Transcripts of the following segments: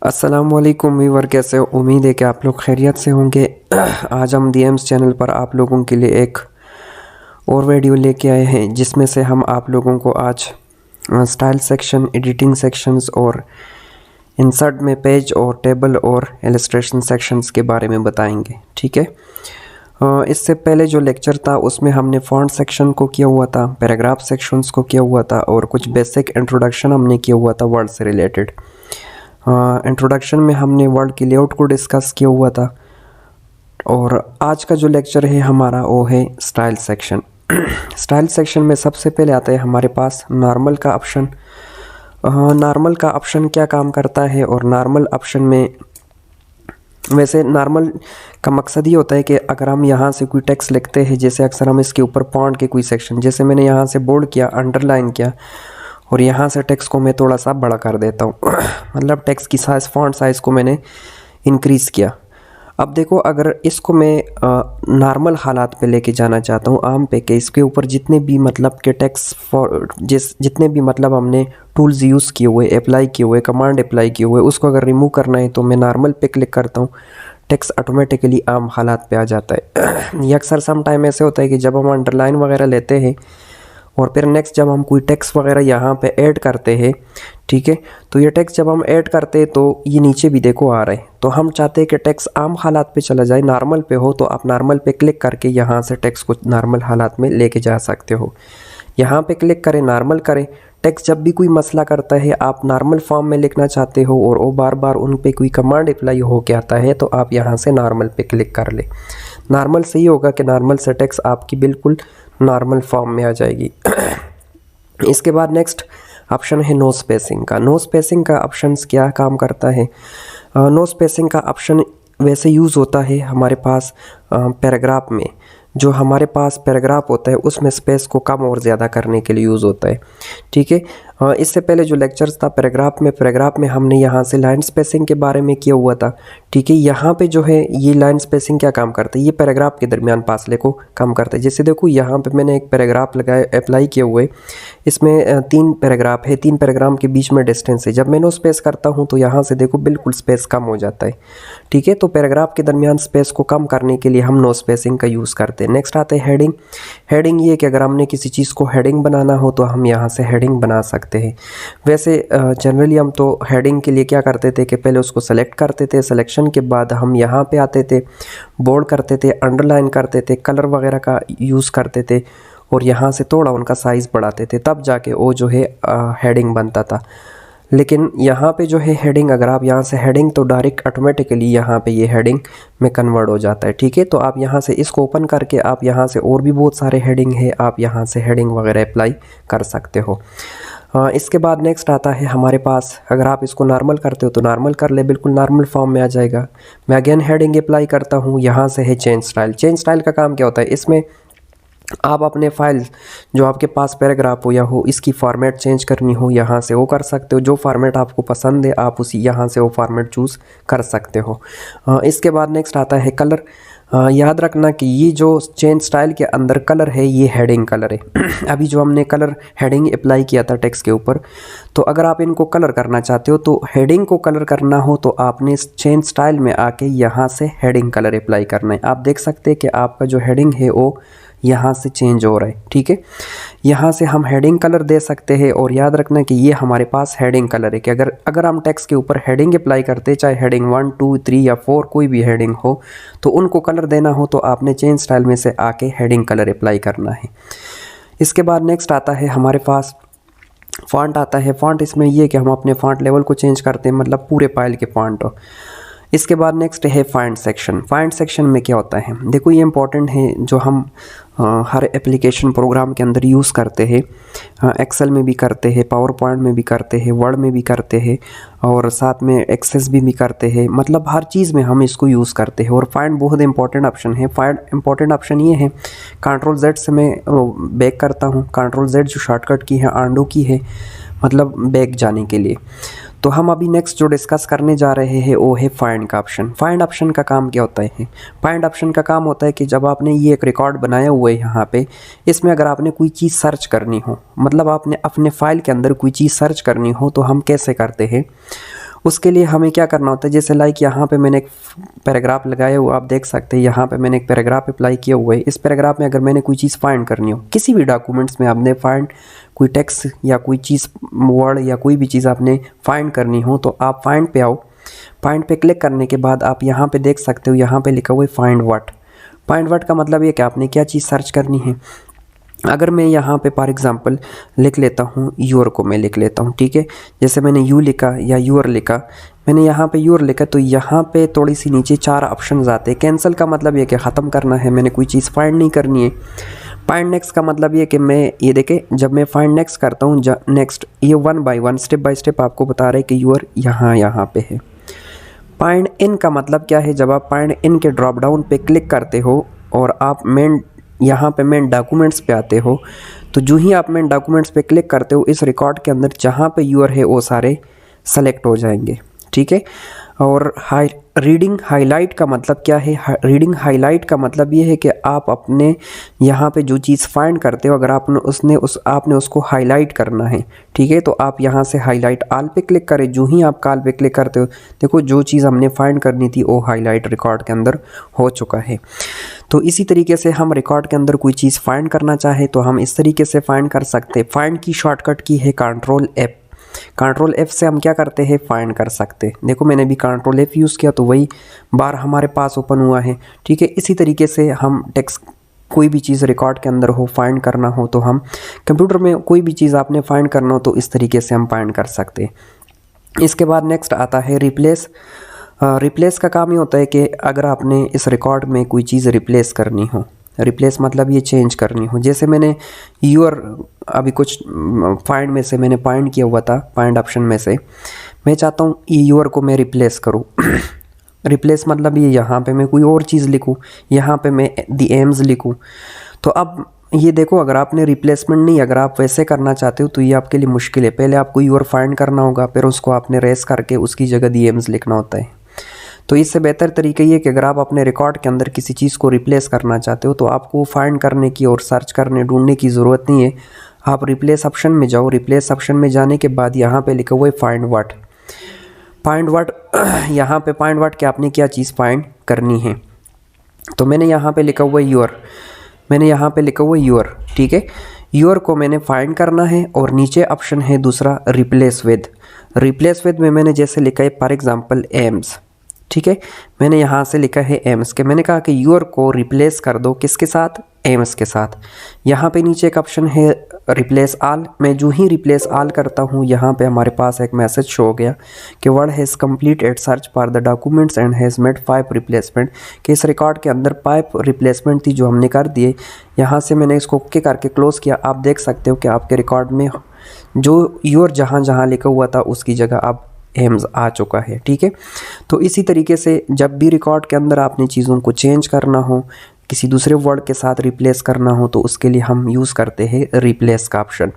अस्सलाम वालेकुम व्यूअर, कैसे हो? उम्मीद है कि आप लोग खैरियत से होंगे। आज हम डीएम्स चैनल पर आप लोगों के लिए एक और वीडियो लेके आए हैं जिसमें से हम आप लोगों को आज स्टाइल सेक्शन, एडिटिंग सेक्शंस और इंसर्ट में पेज और टेबल और इलस्ट्रेशन सेक्शंस के बारे में बताएंगे। ठीक है। इससे पहले जो लेक्चर था उसमें हमने फॉन्ट सेक्शन को किया हुआ था, पैराग्राफ सेक्शंस को किया हुआ था और कुछ बेसिक इंट्रोडक्शन हमने किया हुआ था वर्ड से रिलेटेड। इंट्रोडक्शन में हमने वर्ड की लेआउट को डिस्कस किया हुआ था और आज का जो लेक्चर है हमारा वो है स्टाइल सेक्शन। स्टाइल सेक्शन में सबसे पहले आता है हमारे पास नॉर्मल का ऑप्शन। नॉर्मल का ऑप्शन क्या काम करता है और नॉर्मल ऑप्शन में वैसे नॉर्मल का मकसद ये होता है कि अगर हम यहाँ से कोई टेक्स्ट लिखते हैं, जैसे अक्सर हम इसके ऊपर फॉन्ट के कोई सेक्शन, जैसे मैंने यहाँ से बोल्ड किया, अंडरलाइन किया और यहाँ से टेक्स्ट को मैं थोड़ा सा बड़ा कर देता हूँ मतलब टेक्स्ट की साइज़, फॉन्ट साइज़ को मैंने इंक्रीज़ किया। अब देखो, अगर इसको मैं नॉर्मल हालात पे लेके जाना चाहता हूँ, आम पे, कि इसके ऊपर जितने भी मतलब के टेक्स्ट जितने भी मतलब हमने टूल्स यूज़ किए हुए, अप्लाई किए हुए, कमांड अप्लाई किए हुए, उसको अगर रिमूव करना है तो मैं नॉर्मल पे क्लिक करता हूँ, टेक्स्ट ऑटोमेटिकली आम हालात पे आ जाता है। ये अक्सर सम टाइम ऐसे होता है कि जब हम अंडरलाइन वगैरह लेते हैं और फिर नेक्स्ट जब हम कोई टेक्स्ट वगैरह यहाँ पे ऐड करते हैं, ठीक है, तो ये टेक्स्ट जब हम ऐड करते हैं तो ये नीचे भी देखो आ रहा है। तो हम चाहते हैं कि टेक्स्ट आम हालात पे चला जाए, नॉर्मल पे हो, तो आप नॉर्मल पे क्लिक करके यहाँ से टेक्स्ट को नॉर्मल हालात में लेके जा सकते हो। यहाँ पे क्लिक करें, नॉर्मल करें। टेक्स्ट जब भी कोई मसला करता है, आप नॉर्मल फॉर्म में लिखना चाहते हो और वो बार बार उन पे कोई कमांड अप्लाई हो के आता है, तो आप यहाँ से नॉर्मल पे क्लिक कर ले। नॉर्मल से ही होगा कि नॉर्मल से टेक्स्ट आपकी बिल्कुल नॉर्मल फॉर्म में आ जाएगी। इसके बाद नेक्स्ट ऑप्शन है नो स्पेसिंग का। नो स्पेसिंग का ऑप्शन क्या काम करता है? नो स्पेसिंग का ऑप्शन वैसे यूज़ होता है हमारे पास पैराग्राफ में। जो हमारे पास पैराग्राफ होता है उसमें स्पेस को कम और ज़्यादा करने के लिए यूज़ होता है। ठीक है। इससे पहले जो लेक्चर्स था पैराग्राफ में हमने यहाँ से लाइन स्पेसिंग के बारे में किया हुआ था। ठीक है। यहाँ पे जो है ये लाइन स्पेसिंग क्या काम करता है? ये पैराग्राफ के दरमियान फासले को कम करता है। जैसे देखो, यहाँ पे मैंने एक पैराग्राफ लगाया, अप्लाई किए हुए, इसमें 3 पैराग्राफ है, 3 पैराग्राफ के बीच में डिस्टेंस है। जब मैं नो स्पेस करता हूँ तो यहाँ से देखो बिल्कुल स्पेस कम हो जाता है। ठीक है। तो पैराग्राफ के दरमियान स्पेस को कम करने के लिए हम नो स्पेसिंग का यूज़ करते हैं। नेक्स्ट आता है हेडिंग। हेडिंग ये कि अगर हमने किसी चीज़ को हेडिंग बनाना हो तो हम यहाँ से हेडिंग बना सकते हैं। वैसे जनरली हम तो हेडिंग के लिए क्या करते थे कि पहले उसको सेलेक्ट करते थे, सिलेक्शन के बाद हम यहाँ पे आते थे, बोल्ड करते थे, अंडरलाइन करते थे, कलर वगैरह का यूज़ करते थे और यहाँ से थोड़ा उनका साइज़ बढ़ाते थे, तब जाके वो जो है हेडिंग बनता था। लेकिन यहाँ पे जो है हेडिंग, अगर आप यहाँ से हेडिंग, तो डायरेक्ट ऑटोमेटिकली यहाँ पे ये हेडिंग में कन्वर्ट हो जाता है। ठीक है। तो आप यहाँ से इसको ओपन करके आप यहाँ से और भी बहुत सारे हेडिंग है, आप यहाँ से हेडिंग वगैरह अप्लाई कर सकते हो। इसके बाद नेक्स्ट आता है हमारे पास, अगर आप इसको नॉर्मल करते हो तो नॉर्मल कर ले, बिल्कुल नॉर्मल फॉर्म में आ जाएगा। मैं अगेन हेडिंग अप्लाई करता हूँ, यहाँ से है चेंज स्टाइल। चेंज स्टाइल का काम क्या होता है? इसमें आप अपने फाइल जो आपके पास पैराग्राफ हो या हो, इसकी फॉर्मेट चेंज करनी हो, यहाँ से वो कर सकते हो। जो फॉर्मेट आपको पसंद है आप उसी यहाँ से वो फॉर्मेट चूज़ कर सकते हो। इसके बाद नेक्स्ट आता है कलर। याद रखना कि ये जो चेंज स्टाइल के अंदर कलर है, ये हेडिंग कलर है। अभी जो हमने कलर हेडिंग अप्लाई किया था टेक्स्ट के ऊपर, तो अगर आप इनको कलर करना चाहते हो तो हेडिंग को कलर करना हो तो आपने चेंज स्टाइल में आके यहाँ से हेडिंग कलर अप्लाई करना है। आप देख सकते हैं कि आपका जो हेडिंग है वो यहाँ से चेंज हो रहा है। ठीक है। यहाँ से हम हेडिंग कलर दे सकते हैं और याद रखना कि ये हमारे पास हेडिंग कलर है कि अगर हम टेक्स्ट के ऊपर हेडिंग अप्लाई करते, चाहे हेडिंग 1, 2, 3 या 4 कोई भी हेडिंग हो, तो उनको कलर देना हो तो आपने चेंज स्टाइल में से आके हेडिंग कलर अप्लाई करना है। इसके बाद नेक्स्ट आता है हमारे पास फॉन्ट आता है। फॉन्ट इसमें ये कि हम अपने फॉन्ट लेवल को चेंज करते हैं, मतलब पूरे फाइल के फॉन्ट हो। इसके बाद नेक्स्ट है फाइंड सेक्शन। फाइंड सेक्शन में क्या होता है? देखो, ये इंपॉर्टेंट है, जो हम हर एप्लीकेशन प्रोग्राम के अंदर यूज़ करते हैं। एक्सेल में भी करते हैं, पावर पॉइंट में भी करते हैं, वर्ड में भी करते हैं और साथ में एक्सेस भी करते हैं, मतलब हर चीज़ में हम इसको यूज़ करते हैं। और फाइंड बहुत इंपॉर्टेंट ऑप्शन है। फाइंड इंपॉर्टेंट ऑप्शन ये है, Ctrl+Z से मैं बैक करता हूँ। Ctrl+Z जो शॉर्टकट की है, आंडू की है, मतलब बैक जाने के लिए। तो हम अभी नेक्स्ट जो डिस्कस करने जा रहे हैं वो है फाइंड का ऑप्शन। फाइंड ऑप्शन का काम क्या होता है? फाइंड ऑप्शन का काम होता है कि जब आपने ये एक रिकॉर्ड बनाया हुआ है यहाँ पे, इसमें अगर आपने कोई चीज़ सर्च करनी हो, मतलब आपने अपने फाइल के अंदर कोई चीज़ सर्च करनी हो, तो हम कैसे करते हैं? उसके लिए हमें क्या करना होता है, जैसे लाइक यहाँ पे मैंने एक पैराग्राफ लगाया हुआ, आप देख सकते हैं यहाँ पे मैंने एक पैराग्राफ अप्लाई किया हुआ है। इस पैराग्राफ में अगर मैंने कोई चीज़ फाइंड करनी हो, किसी भी डॉक्यूमेंट्स में आपने फाइंड कोई टेक्स्ट या कोई चीज़ वर्ड या कोई भी चीज़ आपने फाइंड करनी हो, तो आप फाइंड पे आओ। फाइंड पे क्लिक करने के बाद आप यहाँ पे देख सकते हो, यहाँ पे लिखा हुआ है फाइंड व्हाट। फाइंड व्हाट का मतलब ये कि आपने क्या चीज़ सर्च करनी है। अगर मैं यहाँ पे फॉर एग्जांपल लिख लेता हूँ योर को मैं लिख लेता हूँ, ठीक है। जैसे मैंने यू लिखा या यूर लिखा, मैंने यहाँ पे यूर लिखा, तो यहाँ पे थोड़ी सी नीचे 4 ऑप्शन आते हैं। कैंसिल का मतलब ये कि ख़त्म करना है, मैंने कोई चीज़ फाइंड नहीं करनी है। फाइंड नेक्स्ट का मतलब ये कि मैं ये देखें, जब मैं फाइंड नेक्स्ट करता हूँ, नेक्स्ट ये 1 बाय 1 स्टेप बाय स्टेप आपको बता रहे हैं कि यूर यहाँ पे है। फाइंड इन का मतलब क्या है, जब आप फाइंड इन के ड्रॉप डाउन पे क्लिक करते हो और आप यहाँ पे मेन डॉक्यूमेंट्स पे आते हो, तो जो ही आप मेन डॉक्यूमेंट्स पे क्लिक करते हो, इस रिकॉर्ड के अंदर जहाँ पे यूर है वो सारे सेलेक्ट हो जाएंगे, ठीक है। और रीडिंग हाईलाइट का मतलब क्या है, रीडिंग हाईलाइट का मतलब ये है कि आप अपने यहाँ पे जो चीज़ फाइंड करते हो, अगर आपने उसको हाईलाइट करना है, ठीक है, तो आप यहाँ से हाईलाइट ऑल पे क्लिक करें। जो ही आप ऑल पे क्लिक करते हो, देखो जो चीज़ हमने फाइंड करनी थी वो हाईलाइट रिकॉर्ड के अंदर हो चुका है। तो इसी तरीके से हम रिकॉर्ड के अंदर कोई चीज़ फाइंड करना चाहे तो हम इस तरीके से फाइंड कर सकते हैं। फाइंड की शॉर्टकट की है कंट्रोल F। कंट्रोल F से हम क्या करते हैं, फाइंड कर सकते हैं। देखो मैंने भी कंट्रोल F यूज़ किया तो वही बार हमारे पास ओपन हुआ है, ठीक है। इसी तरीके से हम टेक्स्ट कोई भी चीज़ रिकॉर्ड के अंदर हो, फाइंड करना हो, तो हम कंप्यूटर में कोई भी चीज़ आपने फाइंड करना हो तो इस तरीके से हम फाइंड कर सकते हैं। इसके बाद नेक्स्ट आता है रिप्लेस। रिप्लेस का काम ये होता है कि अगर आपने इस रिकॉर्ड में कोई चीज़ रिप्लेस करनी हो, रिप्लेस मतलब ये चेंज करनी हो। जैसे मैंने यूर अभी कुछ फाइंड में से मैंने फाइंड किया हुआ था, फाइंड ऑप्शन में से मैं चाहता हूँ यूर को मैं रिप्लेस करूँ। रिप्लेस मतलब ये यहाँ पे मैं कोई और चीज़ लिखूँ, यहाँ पे मैं दी एम्स लिखूँ। तो अब ये देखो, अगर आपने रिप्लेसमेंट नहीं, अगर आप वैसे करना चाहते हो तो ये आपके लिए मुश्किल है। पहले आपको यूर फाइंड करना होगा, फिर उसको आपने रेस करके उसकी जगह दी एम्स लिखना होता है। तो इससे बेहतर तरीका ये कि अगर आप अपने रिकॉर्ड के अंदर किसी चीज़ को रिप्लेस करना चाहते हो तो आपको फाइंड करने की और सर्च करने ढूंढने की ज़रूरत नहीं है। आप रिप्लेस ऑप्शन में जाओ। रिप्लेस ऑप्शन में जाने के बाद यहाँ पे लिखा हुआ है फाइंड व्हाट। फाइंड व्हाट, यहाँ पे फाइंड व्हाट कि आपने क्या चीज़ फाइंड करनी है। तो मैंने यहाँ पे लिखा हुआ है यूर, मैंने यहाँ पे लिखा हुआ है यूर, ठीक है। यूर को मैंने फाइंड करना है और नीचे ऑप्शन है दूसरा रिप्लेस विद। रिप्लेस विद में मैंने जैसे लिखा है फॉर एग्जांपल एम्स, ठीक है। मैंने यहाँ से लिखा है एम्स के, मैंने कहा कि यूर को रिप्लेस कर दो किसके साथ, एम्स के साथ। यहाँ पे नीचे एक ऑप्शन है रिप्लेस ऑल। मैं जो ही रिप्लेस ऑल करता हूँ, यहाँ पे हमारे पास एक मैसेज शो हो गया कि word has complete at search for the documents and has made 5 replacement, कि इस रिकॉर्ड के अंदर 5 रिप्लेसमेंट थी जो हमने कर दिए। यहाँ से मैंने इसको ओके करके क्लोज़ किया। आप देख सकते हो कि आपके रिकॉर्ड में जो यूर जहाँ लिखा हुआ था उसकी जगह अब एम्स आ चुका है, ठीक है। तो इसी तरीके से जब भी रिकॉर्ड के अंदर आपने चीज़ों को चेंज करना हो, किसी दूसरे वर्ड के साथ रिप्लेस करना हो, तो उसके लिए हम यूज़ करते हैं रिप्लेस का ऑप्शन,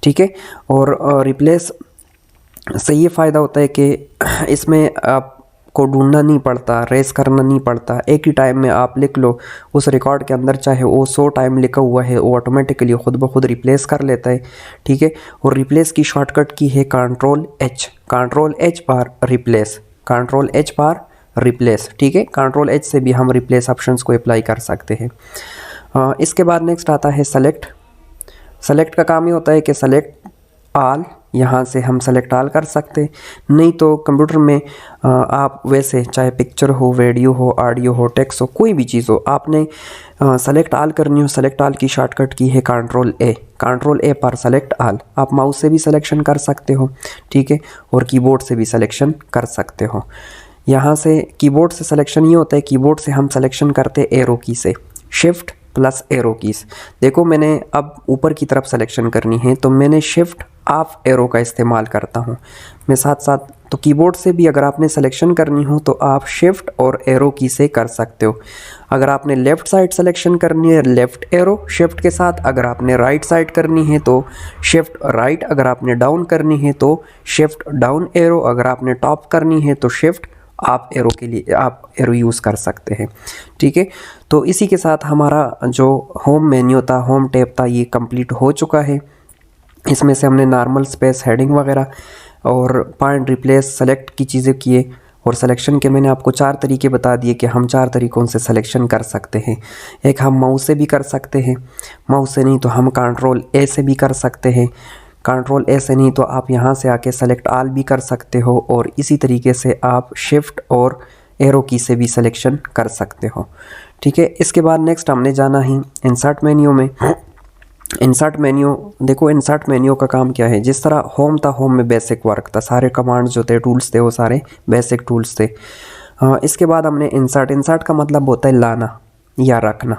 ठीक है। और रिप्लेस से ये फ़ायदा होता है कि इसमें आपको ढूंढना नहीं पड़ता, रेस करना नहीं पड़ता। एक ही टाइम में आप लिख लो उस रिकॉर्ड के अंदर, चाहे वो 100 टाइम लिखा हुआ है, वो ऑटोमेटिकली खुद ब खुद रिप्लेस कर लेता है, ठीक है। और रिप्लेस की शॉर्टकट की है कंट्रोल H। कंट्रोल H पर रिप्लेस, कंट्रोल H पर रिप्लेस, ठीक है। कंट्रोल H से भी हम रिप्लेस ऑप्शंस को अप्लाई कर सकते हैं। इसके बाद नेक्स्ट आता है सेलेक्ट। सेलेक्ट का काम ये होता है कि सेलेक्ट ऑल, यहाँ से हम सेलेक्ट ऑल कर सकते हैं। नहीं तो कंप्यूटर में आप वैसे चाहे पिक्चर हो, वीडियो हो, ऑडियो हो, टेक्स्ट हो, कोई भी चीज़ हो, आपने सेलेक्ट ऑल करनी हो, सेलेक्ट ऑल की शॉर्टकट की है कंट्रोल A। कंट्रोल A पर सेलेक्ट ऑल। आप माउस से भी सिलेक्शन कर सकते हो, ठीक है, और कीबोर्ड से भी सिलेक्शन कर सकते हो। यहाँ से कीबोर्ड से सिलेक्शन ये होता है, कीबोर्ड से हम सिलेक्शन करते एरो की से, शिफ्ट प्लस एरो कीज़। देखो मैंने अब ऊपर की तरफ सिलेक्शन करनी है तो मैंने शिफ्ट ऑफ एरो का इस्तेमाल करता हूँ मैं साथ साथ। तो कीबोर्ड से भी अगर आपने सिलेक्शन करनी हो तो आप शिफ्ट और एरो की से कर सकते हो। अगर आपने लेफ़्ट साइड सिलेक्शन करनी है, लेफ़्ट एरो शिफ्ट के साथ। अगर आपने राइट साइड करनी है तो शिफ्ट राइट। अगर आपने डाउन करनी है तो शिफ्ट डाउन एरो। अगर आपने टॉप करनी है तो शिफ्ट आप एरो के लिए आप एरो यूज़ कर सकते हैं, ठीक है। तो इसी के साथ हमारा जो होम मेन्यू था, होम टैब था, ये कंप्लीट हो चुका है। इसमें से हमने नॉर्मल, स्पेस, हेडिंग वगैरह और पॉइंट रिप्लेस सेलेक्ट की चीज़ें किए। और सिलेक्शन के मैंने आपको 4 तरीके बता दिए कि हम 4 तरीक़ों से सिलेक्शन कर सकते हैं। एक हम माउस से भी कर सकते हैं, माउस से नहीं तो हम कंट्रोल ए से भी कर सकते हैं, कंट्रोल ए से नहीं तो आप यहाँ से आके सेलेक्ट ऑल भी कर सकते हो, और इसी तरीके से आप शिफ्ट और एरो की से भी सिलेक्शन कर सकते हो। ठीक है, इसके बाद नेक्स्ट हमने जाना ही इंसर्ट मेन्यू में। इंसर्ट मेन्यू, देखो इंसर्ट मेन्यू का काम क्या है। जिस तरह होम था, होम में बेसिक वर्क था, सारे कमांड्स जो थे, टूल्स थे, वो सारे बेसिक टूल्स थे। इसके बाद हमने इंसर्ट का मतलब होता है लाना या रखना।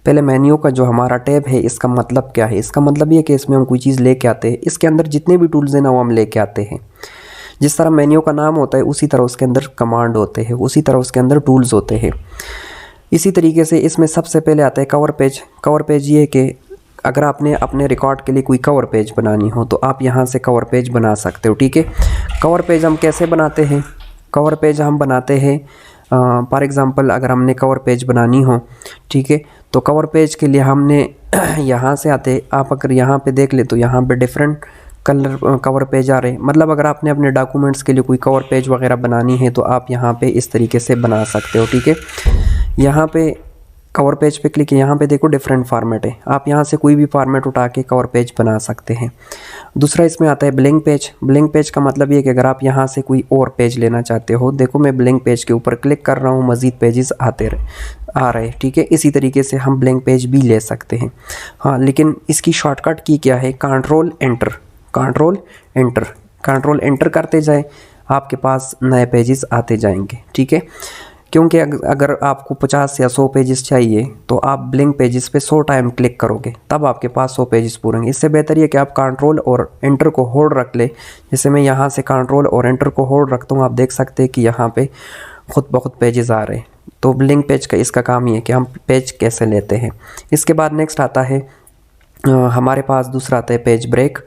पहले मेन्यू का जो हमारा टैब है, इसका मतलब क्या है? इसका मतलब ये कि इसमें हम कोई चीज़ लेके आते हैं, इसके अंदर जितने भी टूल्स हैं ना वो हम लेके आते हैं। जिस तरह मेन्यू का नाम होता है उसी तरह उसके अंदर कमांड होते हैं, उसी तरह उसके अंदर टूल्स होते हैं। इसी तरीके से इसमें सबसे पहले आता है कवर पेज। कवर पेज ये कि अगर आपने अपने रिकॉर्ड के लिए कोई कवर पेज बनानी हो तो आप यहाँ से कवर पेज बना सकते हो। ठीक है, कवर पेज हम कैसे बनाते हैं? कवर पेज हम बनाते हैं फॉर एग्ज़ाम्पल अगर हमने कवर पेज बनानी हो, ठीक है, तो कवर पेज के लिए हमने यहाँ से आते, आप अगर यहाँ पे देख ले तो यहाँ पे डिफरेंट कलर कवर पेज आ रहे हैं। मतलब अगर आपने अपने डॉक्यूमेंट्स के लिए कोई कवर पेज वगैरह बनानी है तो आप यहाँ पे इस तरीके से बना सकते हो। ठीक है, यहाँ पे कवर पेज पे क्लिक, यहाँ पे देखो डिफरेंट फॉर्मेट है, आप यहाँ से कोई भी फॉर्मेट उठा के कवर पेज बना सकते हैं। दूसरा इसमें आता है ब्लैंक पेज। ब्लैंक पेज का मतलब ये कि अगर आप यहाँ से कोई और पेज लेना चाहते हो, देखो मैं ब्लैंक पेज के ऊपर क्लिक कर रहा हूँ, मज़ीद पेजेस आ रहे। ठीक है, इसी तरीके से हम ब्लैंक पेज भी ले सकते हैं। हाँ, लेकिन इसकी शॉर्टकट की क्या है? Control enter, control enter, control enter करते जाए, आपके पास नए पेजेस आते जाएंगे। ठीक है, क्योंकि अगर आपको 50 या 100 पेजेस चाहिए तो आप ब्लैंक पेजेस पे 100 टाइम क्लिक करोगे, तब आपके पास 100 पेजेस पूरे होंगे। इससे बेहतर ये कि आप कंट्रोल और एंटर को होल्ड रख ले। जैसे मैं यहाँ से कंट्रोल और एंटर को होल्ड रखता हूँ, आप देख सकते हैं कि यहाँ पे खुद ब खुद पेजेस आ रहे हैं। तो ब्लैंक पेज का इसका काम ये है कि हम पेज कैसे लेते हैं। इसके बाद नेक्स्ट आता है हमारे पास दूसरा आता है पेज ब्रेक।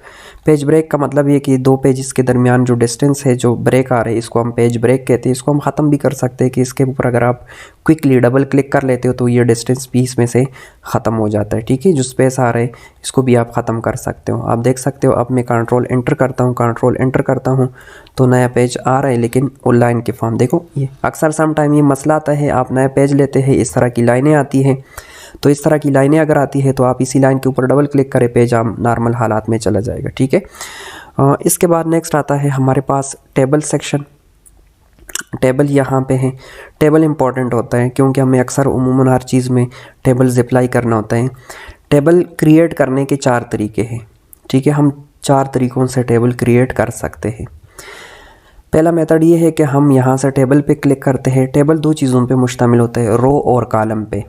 पेज ब्रेक का मतलब ये कि 2 पेजेस के दरमियान जो डिस्टेंस है, जो ब्रेक आ रहे हैं, इसको हम पेज ब्रेक कहते हैं। इसको हम ख़त्म भी कर सकते हैं कि इसके ऊपर अगर आप क्विकली डबल क्लिक कर लेते हो तो ये डिस्टेंस भी इसमें से ख़त्म हो जाता है। ठीक है, जो स्पेस आ रहा है इसको भी आप ख़त्म कर सकते हो। आप देख सकते हो अब मैं कंट्रोल एंटर करता हूँ, कंट्रोल एंटर करता हूँ तो नया पेज आ रहा है, लेकिन वो लाइन के फॉर्म। देखो ये अक्सर सम टाइम ये मसला आता है, आप नया पेज लेते हैं, इस तरह की लाइनें आती हैं। तो इस तरह की लाइनें अगर आती है तो आप इसी लाइन के ऊपर डबल क्लिक करें, पेज आम नॉर्मल हालात में चला जाएगा। ठीक है, इसके बाद नेक्स्ट आता है हमारे पास टेबल सेक्शन। टेबल यहाँ पे है। टेबल इंपॉर्टेंट होता है क्योंकि हमें अक्सर उमूमन हर चीज़ में टेबल्स अप्लाई करना होता है। टेबल क्रिएट करने के 4 तरीके हैं। ठीक है, हम 4 तरीक़ों से टेबल क्रिएट कर सकते हैं। पहला मेथड ये है कि हम यहाँ से टेबल पे क्लिक करते हैं। टेबल 2 चीज़ों पे मुश्तमिल होता है, रो और कॉलम पे।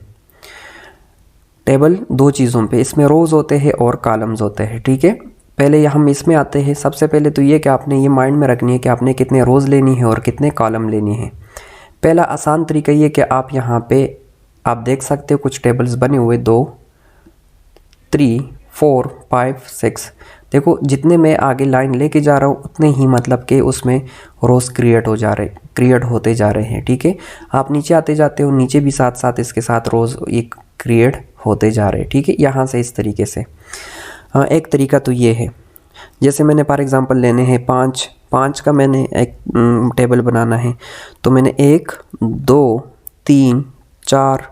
टेबल 2 चीज़ों पे, इसमें रोज़ होते हैं और कॉलम्स होते हैं। ठीक है, पहले हम इसमें आते हैं। सबसे पहले तो ये कि आपने ये माइंड में रखनी है कि आपने कितने रोज़ लेनी है और कितने कॉलम लेनी है। पहला आसान तरीका ये कि आप यहाँ पे आप देख सकते हो कुछ टेबल्स बने हुए 2, 3, 4, 5, 6। देखो जितने मैं आगे लाइन लेके जा रहा हूँ उतने ही मतलब कि उसमें रोज़ क्रिएट होते जा रहे हैं। ठीक है, आप नीचे आते जाते हो, नीचे भी साथ साथ इसके साथ रोज़ एक क्रिएट होते जा रहे हैं। ठीक है, यहाँ से इस तरीके से। हाँ, एक तरीका तो ये है, जैसे मैंने फॉर एग्ज़ाम्पल लेने हैं 5 का मैंने एक टेबल बनाना है, तो मैंने 1, 2, 3, 4,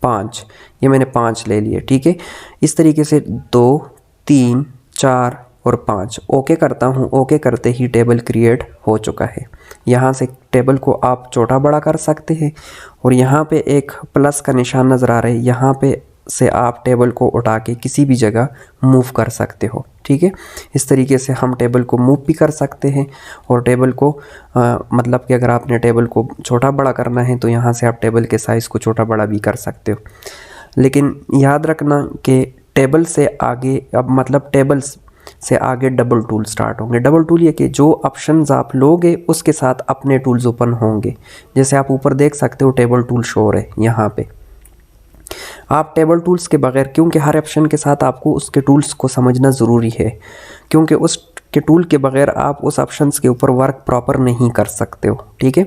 5, ये मैंने 5 ले लिए। ठीक है, इस तरीके से 2, 3, 4 और 5 ओके करता हूँ। ओके करते ही टेबल क्रिएट हो चुका है। यहाँ से टेबल को आप छोटा बड़ा कर सकते हैं और यहाँ पे एक प्लस का निशान नज़र आ रहा है, यहाँ पे से आप टेबल को उठा के किसी भी जगह मूव कर सकते हो। ठीक है, इस तरीके से हम टेबल को मूव भी कर सकते हैं और टेबल को मतलब कि अगर आपने टेबल को छोटा बड़ा करना है तो यहाँ से आप टेबल के साइज़ को छोटा बड़ा भी कर सकते हो। लेकिन याद रखना कि टेबल से आगे, अब मतलब टेबल्स से आगे डबल टूल स्टार्ट होंगे। डबल टूल ये कि जो ऑप्शंस आप लोगे उसके साथ अपने टूल्स ओपन होंगे। जैसे आप ऊपर देख सकते हो टेबल टूल शो हो रहे हैं यहाँ पे। आप टेबल टूल्स के बगैर, क्योंकि हर ऑप्शन के साथ आपको उसके टूल्स को समझना ज़रूरी है, क्योंकि उसके टूल के बगैर आप उस ऑप्शंस के ऊपर वर्क प्रॉपर नहीं कर सकते हो। ठीक है,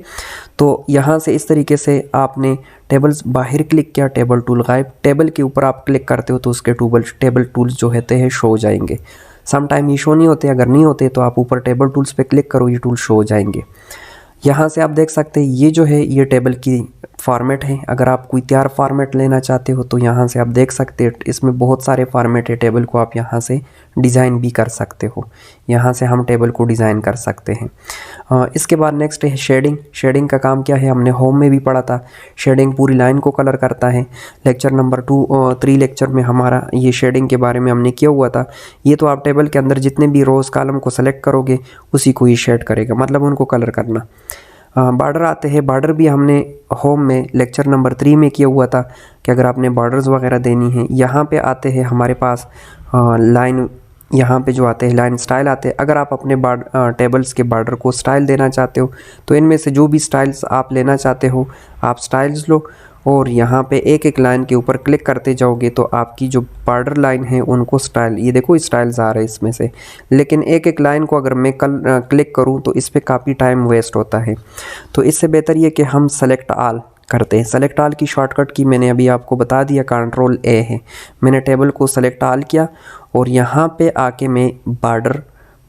तो यहाँ से इस तरीके से आपने टेबल्स बाहर क्लिक किया, टेबल टूल गायब। टेबल के ऊपर आप क्लिक करते हो तो उसके टेबल टूल्स जो होते हैं शो हो जाएंगे। सम टाइम ये शो नहीं होते, अगर नहीं होते तो आप ऊपर टेबल टूल्स पे क्लिक करो, ये टूल शो हो जाएंगे। यहाँ से आप देख सकते हैं ये जो है ये टेबल की फॉर्मेट है। अगर आप कोई तैयार फॉर्मेट लेना चाहते हो तो यहाँ से आप देख सकते हैं इसमें बहुत सारे फॉर्मेट है, टेबल को आप यहाँ से डिज़ाइन भी कर सकते हो। यहाँ से हम टेबल को डिज़ाइन कर सकते हैं। इसके बाद नेक्स्ट है शेडिंग। शेडिंग का काम क्या है, हमने होम में भी पढ़ा था। शेडिंग पूरी लाइन को कलर करता है। लेक्चर नंबर 3 लेक्चर में हमारा ये शेडिंग के बारे में हमने किया हुआ था। ये तो आप टेबल के अंदर जितने भी रोज़ कॉलम को सेलेक्ट करोगे उसी को ही शेड करेगा, मतलब उनको कलर करना। बॉर्डर आते हैं, बॉर्डर भी हमने होम में लेक्चर नंबर 3 में किया हुआ था कि अगर आपने बॉर्डर्स वगैरह देनी है। यहाँ पे आते हैं हमारे पास लाइन, यहाँ पे जो आते हैं लाइन स्टाइल आते हैं। अगर आप अपने टेबल्स के बॉर्डर को स्टाइल देना चाहते हो तो इनमें से जो भी स्टाइल्स आप लेना चाहते हो आप स्टाइल्स लो, और यहाँ पे एक एक लाइन के ऊपर क्लिक करते जाओगे तो आपकी जो बॉर्डर लाइन है उनको स्टाइल, ये देखो स्टाइल्स आ रहे हैं इसमें से। लेकिन एक एक लाइन को अगर मैं क्लिक करूँ तो इस पर काफ़ी टाइम वेस्ट होता है। तो इससे बेहतर ये कि हम सेलेक्ट ऑल करते हैं। सेलेक्ट ऑल की शॉर्टकट की मैंने अभी आपको बता दिया, कंट्रोल ए है। मैंने टेबल को सेलेक्ट ऑल किया और यहाँ पे आके मैं बॉर्डर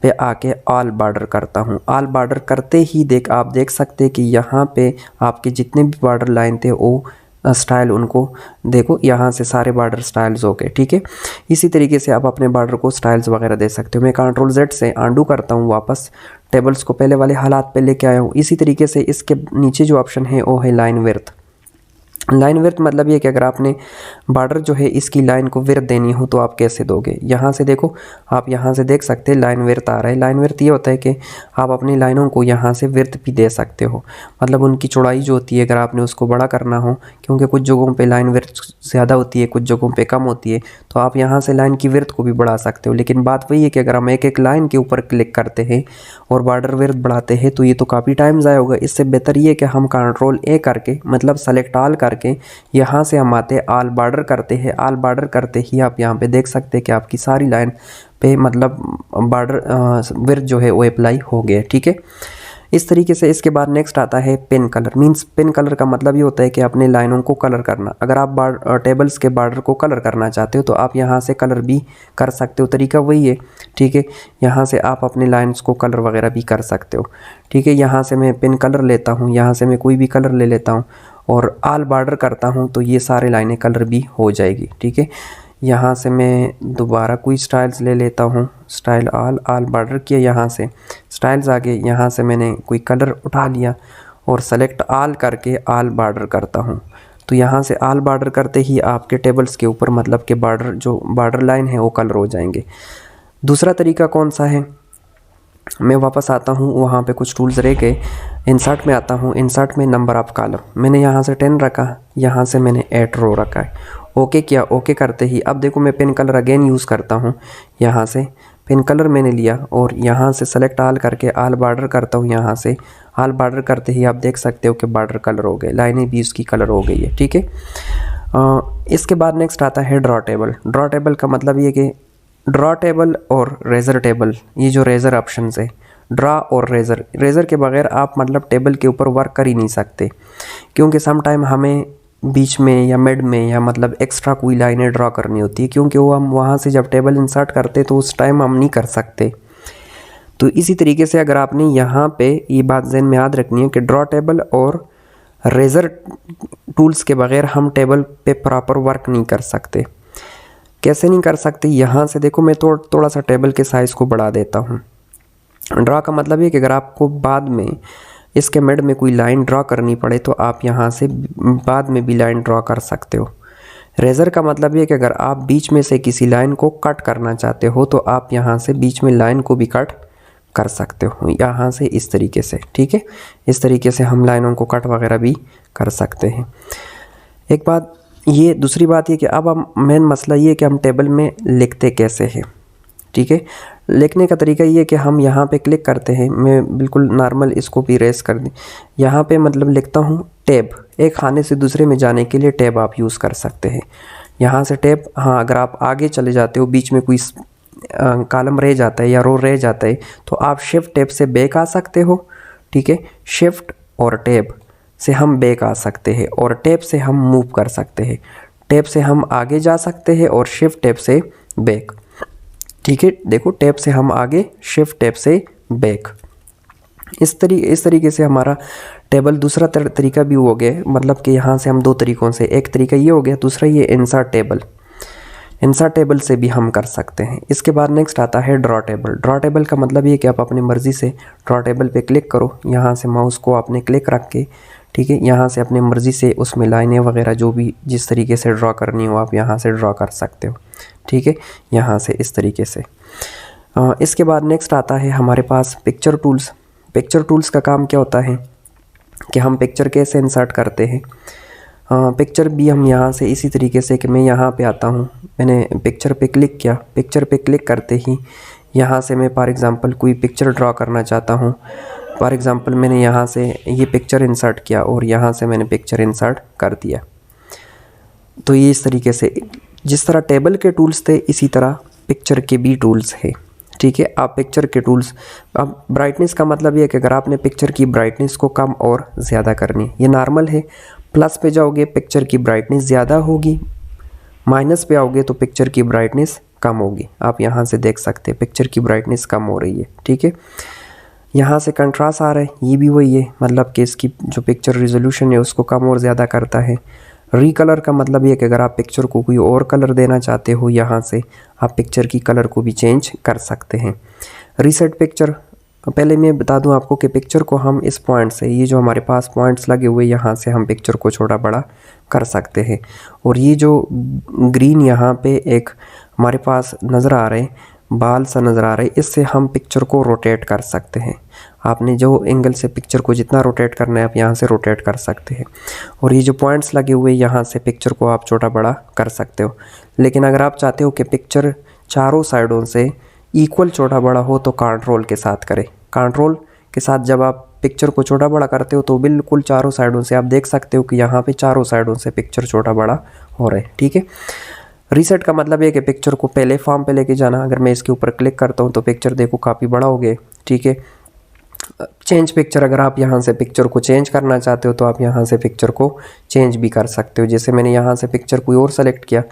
पे आके ऑल बॉर्डर करता हूँ। ऑल बॉर्डर करते ही आप देख सकते हैं कि यहाँ पे आपके जितने भी बॉर्डर लाइन थे वो स्टाइल, उनको देखो यहाँ से सारे बॉर्डर स्टाइल्स हो गए। ठीक है, इसी तरीके से आप अपने बॉर्डर को स्टाइल्स वगैरह दे सकते हो। मैं कंट्रोल Z से आंडू करता हूँ, वापस टेबल्स को पहले वाले हालात पे लेके आया हूँ। इसी तरीके से इसके नीचे जो ऑप्शन है वो है लाइन विड्थ। लाइन विड्थ मतलब ये कि अगर आपने बॉर्डर जो है इसकी लाइन को विड्थ देनी हो तो आप कैसे दोगे। यहाँ से देखो, आप यहाँ से देख सकते हैं लाइन विड्थ आ रहा है। लाइन विड्थ ये होता है कि आप अपनी लाइनों को यहाँ से विड्थ भी दे सकते हो, मतलब उनकी चौड़ाई जो होती है अगर आपने उसको बड़ा करना हो, क्योंकि कुछ जगहों पे लाइन विड्थ ज़्यादा होती है, कुछ जगहों पे कम होती है, तो आप यहाँ से लाइन की विड्थ को भी बढ़ा सकते हो। लेकिन बात वही है कि अगर हम एक एक लाइन के ऊपर क्लिक करते हैं और बॉर्डर विड्थ बढ़ाते हैं तो ये तो काफ़ी टाइम ज़ाया होगा। इससे बेहतर ये कि हम कंट्रोल ए करके, मतलब सेलेक्ट ऑल करके यहाँ से हम आते ऑल बॉर्डर करते हैं। ऑल बॉर्डर करते ही आप यहाँ पे देख सकते हैं कि आपकी सारी लाइन पे मतलब बॉर्डर विड्थ जो है वो अप्लाई हो गया। ठीक है, इस तरीके से। इसके बाद नेक्स्ट आता है pen colour. Means pen colour का मतलब ये होता है कि अपने लाइनों को कलर करना। अगर आप टेबल्स के बॉर्डर को कलर करना चाहते हो तो आप यहाँ से कलर भी कर सकते हो, तरीका वही है। ठीक है, यहाँ से आप अपने लाइन्स को कलर वगैरह भी कर सकते हो। ठीक है, यहाँ से मैं पेन कलर लेता हूँ, यहाँ से मैं कोई भी कलर ले लेता हूँ और ऑल बॉर्डर करता हूँ तो ये सारे लाइनें कलर भी हो जाएगी। ठीक है, यहाँ से मैं दोबारा कोई स्टाइल्स ले लेता हूँ, स्टाइल ऑल बॉर्डर किया, यहाँ से स्टाइल्स आ गए। यहाँ से मैंने कोई कलर उठा लिया और सेलेक्ट ऑल करके ऑल बॉर्डर करता हूँ। तो यहाँ से ऑल बॉर्डर करते ही आपके टेबल्स के ऊपर मतलब के बॉर्डर जो बॉर्डर लाइन है वो कलर हो जाएंगे। दूसरा तरीका कौन सा है, मैं वापस आता हूँ, वहाँ पे कुछ टूल्स रह गए। इंसर्ट में आता हूँ, इंसर्ट में नंबर ऑफ कॉलम मैंने यहाँ से 10 रखा, यहाँ से मैंने 8 रो रखा है। ओके किया, ओके करते ही अब देखो मैं पेन कलर अगेन यूज़ करता हूँ। यहाँ से पेन कलर मैंने लिया और यहाँ से सेलेक्ट ऑल करके ऑल बॉर्डर करता हूँ। यहाँ से ऑल बॉर्डर करते ही आप देख सकते हो कि बॉर्डर कलर हो गए, लाइनें भी उसकी कलर हो गई है। ठीक है, इसके बाद नेक्स्ट आता है ड्रॉ टेबल। ड्रॉ टेबल का मतलब ये कि ड्रॉ टेबल और रेज़र टेबल, ये जो रेज़र ऑप्शन है, ड्रा और रेज़र के बगैर आप मतलब टेबल के ऊपर वर्क कर ही नहीं सकते, क्योंकि सम टाइम हमें बीच में या मिड में या मतलब एक्स्ट्रा कोई लाइनें ड्रा करनी होती है, क्योंकि वो हम वहाँ से जब टेबल इंसर्ट करते तो उस टाइम हम नहीं कर सकते। तो इसी तरीके से अगर आपने यहाँ पे ये बात ज़हन में याद रखनी है कि ड्रॉ टेबल और रेज़र टूल्स के बगैर हम टेबल पे प्रॉपर वर्क नहीं कर सकते। कैसे नहीं कर सकते, यहाँ से देखो मैं थोड़ा सा टेबल के साइज़ को बढ़ा देता हूँ। ड्रा का मतलब ये कि अगर आपको बाद में इसके मिड में कोई लाइन ड्रा करनी पड़े तो आप यहाँ से बाद में भी लाइन ड्रा कर सकते हो। रेज़र का मतलब ये कि अगर आप बीच में से किसी लाइन को कट करना चाहते हो तो आप यहाँ से बीच में लाइन को भी कट कर सकते हो, यहाँ से इस तरीके से। ठीक है, इस तरीके से हम लाइनों को कट वगैरह भी कर सकते हैं। एक बात ये, दूसरी बात ये कि अब हम मेन मसला ये कि हम टेबल में लिखते कैसे हैं। ठीक है, लिखने का तरीका ये कि हम यहाँ पे क्लिक करते हैं, मैं बिल्कुल नॉर्मल इसको भी रेस कर दें, यहाँ पे मतलब लिखता हूँ टैब। एक खाने से दूसरे में जाने के लिए टैब आप यूज़ कर सकते हैं। यहाँ से टैब, हाँ अगर आप आगे चले जाते हो, बीच में कोई कॉलम रह जाता है या रो रह जाता है तो आप शिफ्ट टैब से बैक आ सकते हो। ठीक है, शिफ्ट और टैब से हम बैक आ सकते हैं और टैब से हम मूव कर सकते हैं। टैब से हम आगे जा सकते हैं और शिफ्ट टैब से बैक। ठीक है, देखो टैब से हम आगे, शिफ्ट टैब से बैक। इस तरीके से हमारा टेबल दूसरा तरीका भी हो गया, मतलब कि यहाँ से हम दो तरीक़ों से, एक तरीका ये हो गया, दूसरा ये इंसर्ट टेबल। इंसर्ट टेबल से भी हम कर सकते हैं। इसके बाद नेक्स्ट आता है ड्रॉ टेबल। ड्रॉ टेबल का मतलब ये कि आप अपनी मर्ज़ी से ड्रॉ टेबल पे क्लिक करो, यहाँ से माउस को आपने क्लिक रख के, ठीक है, यहाँ से अपनी मर्ज़ी से उसमें लाइनें वगैरह जो भी जिस तरीके से ड्रॉ करनी हो आप यहाँ से ड्रॉ कर सकते हो। ठीक है, यहाँ से इस तरीके से। इसके बाद नेक्स्ट आता है हमारे पास पिक्चर टूल्स। पिक्चर टूल्स का काम क्या होता है कि हम पिक्चर कैसे इंसर्ट करते हैं। पिक्चर भी हम यहाँ से इसी तरीके से कि मैं यहाँ पे आता हूँ, मैंने पिक्चर पे क्लिक किया, पिक्चर पे क्लिक करते ही यहाँ से मैं फॉर एग्ज़ाम्पल कोई पिक्चर ड्रॉ करना चाहता हूँ। फॉर एग्ज़ाम्पल मैंने यहाँ से ये पिक्चर इंसर्ट किया और यहाँ से मैंने पिक्चर इंसर्ट कर दिया। तो ये इस तरीके से, जिस तरह टेबल के टूल्स थे इसी तरह पिक्चर के भी टूल्स है। ठीक है, आप पिक्चर के टूल्स, अब ब्राइटनेस का मतलब ये है कि अगर आपने पिक्चर की ब्राइटनेस को कम और ज़्यादा करनी है, ये नॉर्मल है, प्लस पे जाओगे पिक्चर की ब्राइटनेस ज़्यादा होगी, माइनस पे आओगे तो पिक्चर की ब्राइटनेस कम होगी। आप यहाँ से देख सकते हैं पिक्चर की ब्राइटनेस कम हो रही है। ठीक है, यहाँ से कंट्रास्ट आ रहा है, ये भी वही है, मतलब कि इसकी जो पिक्चर रिजोल्यूशन है उसको कम और ज़्यादा करता है। रीकलर का मतलब ये कि अगर आप पिक्चर को कोई और कलर देना चाहते हो, यहाँ से आप पिक्चर की कलर को भी चेंज कर सकते हैं। रीसेट पिक्चर, पहले मैं बता दूं आपको कि पिक्चर को हम इस पॉइंट से, ये जो हमारे पास पॉइंट्स लगे हुए यहाँ से हम पिक्चर को छोटा बड़ा कर सकते हैं। और ये जो ग्रीन यहाँ पे एक हमारे पास नज़र आ रहे हैं, बाल सा नज़र आ रहा है, इससे हम पिक्चर को रोटेट कर सकते हैं। आपने जो एंगल से पिक्चर को जितना रोटेट करना है आप यहाँ से रोटेट कर सकते हैं। और ये जो पॉइंट्स लगे हुए यहाँ से पिक्चर को आप छोटा बड़ा कर सकते हो। लेकिन अगर आप चाहते हो कि पिक्चर चारों साइडों से इक्वल छोटा बड़ा हो तो कंट्रोल के साथ करें। कंट्रोल के साथ जब आप पिक्चर को छोटा बड़ा करते हो तो बिल्कुल चारों साइडों से आप देख सकते हो कि यहाँ पे चारों साइडों से पिक्चर छोटा बड़ा हो रहा है। ठीक है, रीसेट का मतलब ये कि पिक्चर को पहले फॉर्म पे लेके जाना। अगर मैं इसके ऊपर क्लिक करता हूँ तो पिक्चर देखो काफ़ी बड़ा हो गया। ठीक है, चेंज पिक्चर, अगर आप यहाँ से पिक्चर को चेंज करना चाहते हो तो आप यहाँ से पिक्चर को चेंज भी कर सकते हो। जैसे मैंने यहाँ से पिक्चर कोई और सेलेक्ट किया,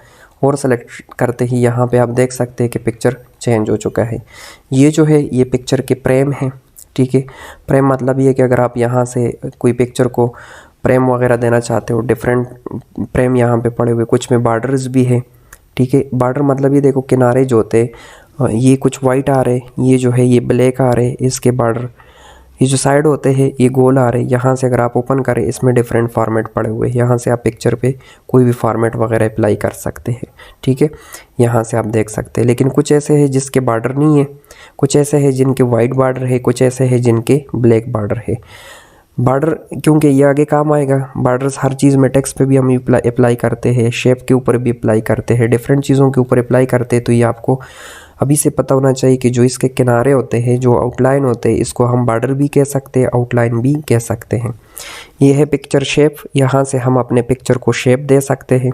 और सेलेक्ट करते ही यहाँ पे आप देख सकते हैं कि पिक्चर चेंज हो चुका है। ये जो है ये पिक्चर के फ्रेम है। ठीक है, फ्रेम मतलब ये कि अगर आप यहाँ से कोई पिक्चर को फ्रेम वगैरह देना चाहते हो, डिफरेंट फ्रेम यहाँ पे पड़े हुए, कुछ में बॉर्डर्स भी है। ठीक है, बॉर्डर मतलब ये देखो किनारे जो होते ये कुछ वाइट आ रहे, ये जो है ये ब्लैक आ रहे, इसके बॉर्डर ये जो साइड होते हैं ये गोल आ रहे। यहाँ से अगर आप ओपन करें इसमें डिफरेंट फॉर्मेट पड़े हुए हैं, यहाँ से आप पिक्चर पे कोई भी फॉर्मेट वगैरह अप्लाई कर सकते हैं। ठीक है, यहाँ से आप देख सकते हैं। लेकिन कुछ ऐसे हैं जिसके बॉर्डर नहीं है, कुछ ऐसे हैं जिनके वाइट बॉर्डर है, कुछ ऐसे हैं जिनके ब्लैक बॉर्डर है। बॉर्डर क्योंकि ये आगे काम आएगा, बॉर्डर्स हर चीज़ में टेक्स्ट पे भी हम अप्लाई करते हैं, शेप के ऊपर भी अप्लाई करते हैं, डिफरेंट चीज़ों के ऊपर अप्लाई करते हैं। तो ये आपको अभी से पता होना चाहिए कि जो इसके किनारे होते हैं, जो आउटलाइन होते हैं, इसको हम बॉर्डर भी कह सकते हैं, आउटलाइन भी कह सकते हैं। ये है पिक्चर शेप, यहाँ से हम अपने पिक्चर को शेप दे सकते हैं।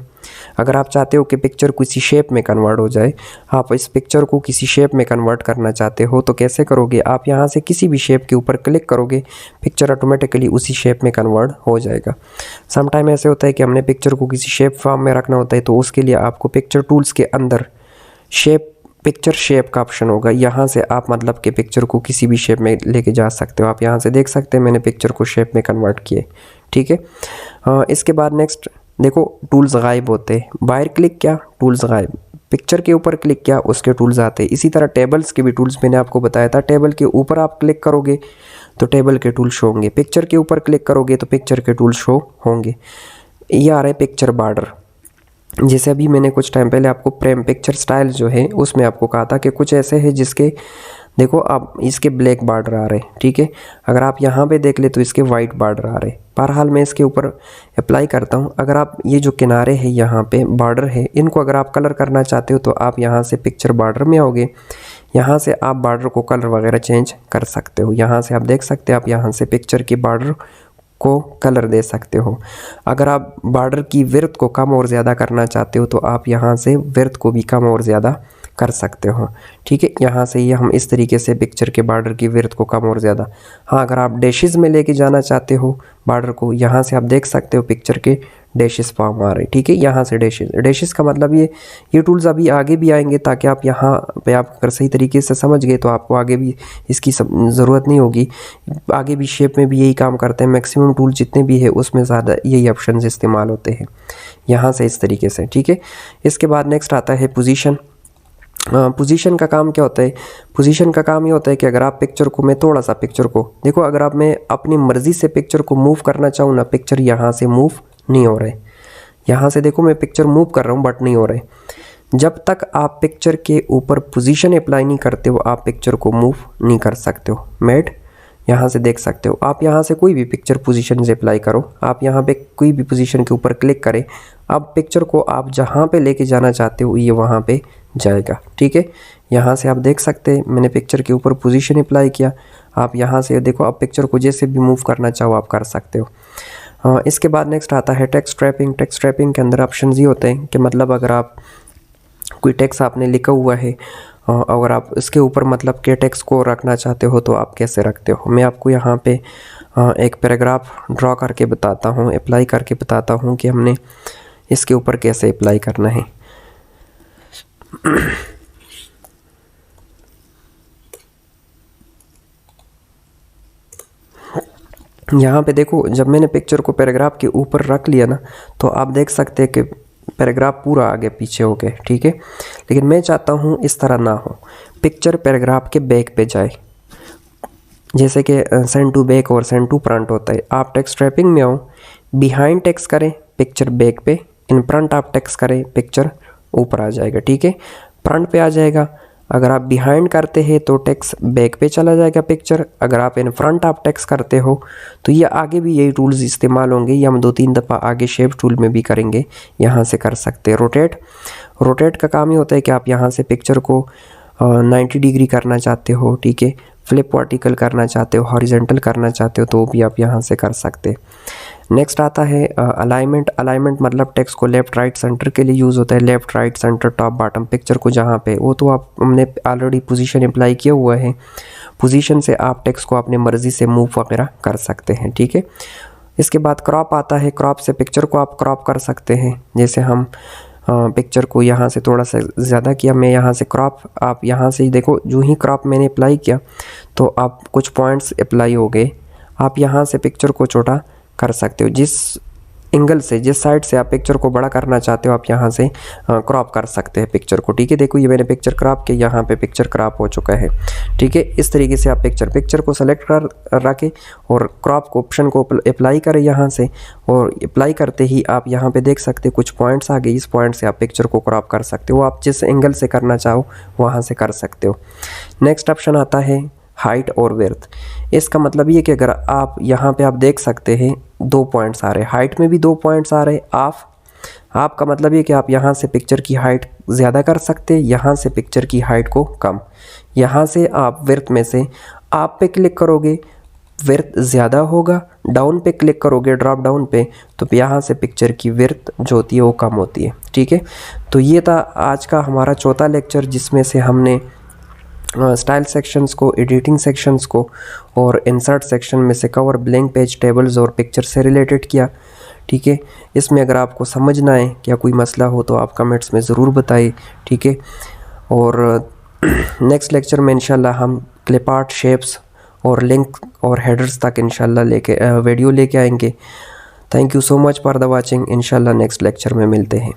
अगर आप चाहते हो कि पिक्चर किसी शेप में कन्वर्ट हो जाए, आप इस पिक्चर को किसी शेप में कन्वर्ट करना चाहते हो तो कैसे करोगे, आप यहाँ से किसी भी शेप के ऊपर क्लिक करोगे, पिक्चर ऑटोमेटिकली उसी शेप में कन्वर्ट हो जाएगा। समटाइम ऐसे होता है कि हमने पिक्चर को किसी शेप फॉर्म में रखना होता है, तो उसके लिए आपको पिक्चर टूल्स के अंदर पिक्चर शेप का ऑप्शन होगा। यहाँ से आप मतलब कि पिक्चर को किसी भी शेप में लेके जा सकते हो। आप यहाँ से देख सकते हैं मैंने पिक्चर को शेप में कन्वर्ट किए। ठीक है, इसके बाद नेक्स्ट देखो टूल्स गायब होते हैं। बाहर क्लिक किया, टूल्स गायब, पिक्चर के ऊपर क्लिक किया, उसके टूल्स आते हैं। इसी तरह टेबल्स के भी टूल्स मैंने आपको बताया था, टेबल के ऊपर आप क्लिक करोगे तो टेबल के टूल शो होंगे, पिक्चर के ऊपर क्लिक करोगे तो पिक्चर के टूल शो होंगे। ये आ रहा है पिक्चर बॉर्डर। जैसे अभी मैंने कुछ टाइम पहले आपको फ्रेम पिक्चर स्टाइल जो है उसमें आपको कहा था कि कुछ ऐसे हैं जिसके देखो आप इसके ब्लैक बॉर्डर आ रहे हैं। ठीक है, अगर आप यहाँ पे देख ले तो इसके वाइट बॉर्डर आ रहे हैं। बहरहाल मैं इसके ऊपर अप्लाई करता हूँ। अगर आप ये जो किनारे हैं यहाँ पे बॉर्डर है, इनको अगर आप कलर करना चाहते हो तो आप यहाँ से पिक्चर बॉर्डर में आओगे, यहाँ से आप बॉर्डर को कलर वगैरह चेंज कर सकते हो। यहाँ से आप देख सकते हैं, आप यहाँ से पिक्चर के बॉर्डर को कलर दे सकते हो। अगर आप बॉर्डर की विड्थ को कम और ज़्यादा करना चाहते हो तो आप यहाँ से विड्थ को भी कम और ज़्यादा कर सकते हो। ठीक है, यहाँ से ये हम इस तरीके से पिक्चर के बॉर्डर की विड्थ को कम और ज़्यादा। हाँ, अगर आप डैशेस में लेके जाना चाहते हो बॉर्डर को, यहाँ से आप देख सकते हो पिक्चर के डैशेस फॉर्म आ रहे, ठीक है। यहाँ से डैशेस का मतलब ये टूल्स अभी आगे भी आएंगे, ताकि आप यहाँ पे आप अगर सही तरीके से समझ गए तो आपको आगे भी इसकी ज़रूरत नहीं होगी। आगे भी शेप में भी यही काम करते हैं, मैक्सिमम टूल जितने भी है उसमें ज़्यादा यही ऑप्शन इस्तेमाल होते हैं यहाँ से इस तरीके से, ठीक है। इसके बाद नेक्स्ट आता है पोजीशन। पोजीशन का काम क्या होता है? पोजीशन का काम ये होता है कि अगर आप पिक्चर को, मैं थोड़ा सा पिक्चर को देखो, अगर आप मैं अपनी मर्ज़ी से पिक्चर को मूव करना चाहूँ ना, पिक्चर यहाँ से मूव नहीं हो रहे। यहाँ से देखो मैं पिक्चर मूव कर रहा हूँ बट नहीं हो रहे। जब तक आप पिक्चर के ऊपर पोजीशन अप्लाई नहीं करते हो, आप पिक्चर को मूव नहीं कर सकते हो। मेड यहाँ से देख सकते हो, आप यहाँ से कोई भी पिक्चर पोजीशन से अप्लाई करो, आप यहाँ पे कोई भी पोजीशन के ऊपर क्लिक करें, अब पिक्चर को आप जहाँ पे लेके जाना चाहते हो ये वहाँ पे जाएगा, ठीक है। यहाँ से आप देख सकते हैं मैंने पिक्चर के ऊपर पोजीशन अप्लाई किया, आप यहाँ से देखो आप पिक्चर को जैसे भी मूव करना चाहो आप कर सकते हो। इसके बाद नेक्स्ट आता है टेक्स्ट रैपिंग। टेक्स्ट रैपिंग के अंदर ऑप्शन ये होते हैं कि मतलब अगर आप कोई टेक्स्ट आपने लिखा हुआ है, अगर आप इसके ऊपर मतलब के टेक्स्ट को रखना चाहते हो तो आप कैसे रखते हो। मैं आपको यहाँ पे एक पैराग्राफ ड्रॉ करके बताता हूँ, अप्लाई करके बताता हूँ कि हमने इसके ऊपर कैसे अप्लाई करना है। यहाँ पे देखो जब मैंने पिक्चर को पैराग्राफ के ऊपर रख लिया ना, तो आप देख सकते हैं कि पैराग्राफ पूरा आगे पीछे हो गया, ठीक है। लेकिन मैं चाहता हूँ इस तरह ना हो, पिक्चर पैराग्राफ के बैक पे जाए, जैसे कि सेंड टू बैक और सेंड टू फ्रंट होता है। आप टेक्स्ट रैपिंग में आओ, बिहाइंड टेक्स्ट करें पिक्चर बैक पे, इन फ्रंट आप टेक्स्ट करें पिक्चर ऊपर आ जाएगा, ठीक है, फ्रंट पे आ जाएगा। अगर आप बिहाइंड करते हैं तो टेक्स्ट बैक पे चला जाएगा पिक्चर, अगर आप इन फ्रंट आप टेक्स्ट करते हो तो ये आगे भी यही टूल्स इस्तेमाल होंगे, ये हम 2-3 दफ़ा आगे शेप टूल में भी करेंगे, यहाँ से कर सकते हैं। रोटेट का काम ही होता है कि आप यहाँ से पिक्चर को 90 डिग्री करना चाहते हो, ठीक है, फ्लिप वर्टिकल करना चाहते हो, हॉरिजेंटल करना चाहते हो तो भी आप यहाँ से कर सकते हैं। नेक्स्ट आता है अलाइनमेंट। अलाइनमेंट मतलब टेक्स्ट को लेफ़्ट राइट सेंटर के लिए यूज़ होता है, left right centre top bottom picture को जहाँ पे, वो तो आप हमने ऑलरेडी पोजीशन अप्लाई किया हुआ है, पोजीशन से आप टेक्स्ट को अपनी मर्ज़ी से मूव वगैरह कर सकते हैं, ठीक है। इसके बाद क्रॉप आता है। क्रॉप से पिक्चर को आप क्रॉप कर सकते हैं, जैसे हम पिक्चर को यहाँ से थोड़ा सा ज़्यादा किया, मैं यहाँ से क्रॉप, आप यहाँ से देखो जो ही क्रॉप मैंने अप्लाई किया तो आप कुछ पॉइंट्स अप्लाई हो गए, आप यहाँ से पिक्चर को छोटा कर सकते हो, जिस एंगल से, जिस साइड से आप पिक्चर को बड़ा करना चाहते हो आप यहाँ से क्रॉप कर सकते हैं पिक्चर को, ठीक है। देखो ये मैंने पिक्चर क्रॉप किया, यहाँ पे पिक्चर क्रॉप हो चुका है, ठीक है। इस तरीके से आप पिक्चर को सेलेक्ट कर रखें और क्रॉप को ऑप्शन को अप्लाई करें यहाँ से, और अप्लाई करते ही आप यहाँ पे देख सकते हैं कुछ पॉइंट्स आ गए, इस पॉइंट से आप पिक्चर को क्रॉप कर सकते हो, आप जिस एंगल से करना चाहो वहाँ से कर सकते हो। नेक्स्ट ऑप्शन आता है हाइट और विड्थ। इसका मतलब ये कि अगर आप यहाँ पे आप देख सकते हैं 2 पॉइंट्स आ रहे हैं, हाइट में भी 2 पॉइंट्स आ रहे हैं, आप का मतलब ये कि आप यहाँ से पिक्चर की हाइट ज़्यादा कर सकते हैं, यहाँ से पिक्चर की हाइट को कम। यहाँ से आप विड्थ में से आप पे क्लिक करोगे विड्थ ज़्यादा होगा, डाउन पे क्लिक करोगे ड्रॉप डाउन पे तो यहाँ से पिक्चर की विड्थ जो होती है वो कम होती है, ठीक है। तो ये था आज का हमारा चौथा लेक्चर, जिसमें से हमने स्टाइल सेक्शंस को, एडिटिंग सेक्शंस को और इंसर्ट सेक्शन में से कवर, ब्लैंक पेज, टेबल्स और पिक्चर से रिलेटेड किया, ठीक है। इसमें अगर आपको समझना है या कोई मसला हो तो आप कमेंट्स में ज़रूर बताइए, ठीक है। और नेक्स्ट लेक्चर में इंशाल्लाह हम क्लिप आर्ट, शेप्स और लिंक और हेडर्स तक इंशाल्लाह वीडियो लेके आएंगे। Thank you so much for the watching. इंशाल्लाह नेक्स्ट लेक्चर में मिलते हैं।